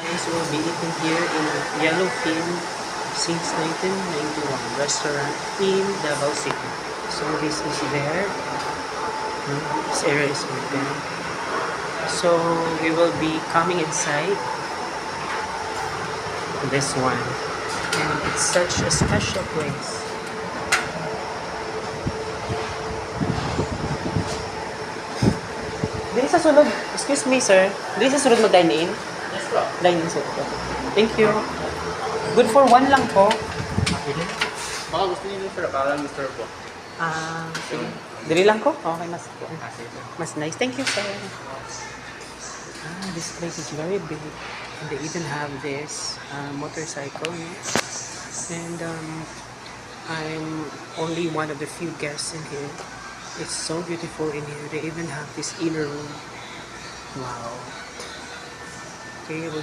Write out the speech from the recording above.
Guys, we'll be eating here in Yellowfin since 1991 restaurant in Davao City. So this is there. This area is open. So we will be coming inside this one. And it's such a special place. Dili sa sulod, excuse me sir, dili sa sulod mag-dine in? Yes, bro. Dine in sir. Thank you. Good for one lang po. Baka gusto niyo sir, parang Mr. Po. Sige. Dili lang ko? Okay, mas Kasi sir. mas nice. Thank you sir. This place is very big. And they even have this motorcycle. No? And I'm only one of the few guests in here. It's so beautiful in here. They even have this inner room. Wow. Okay, we'll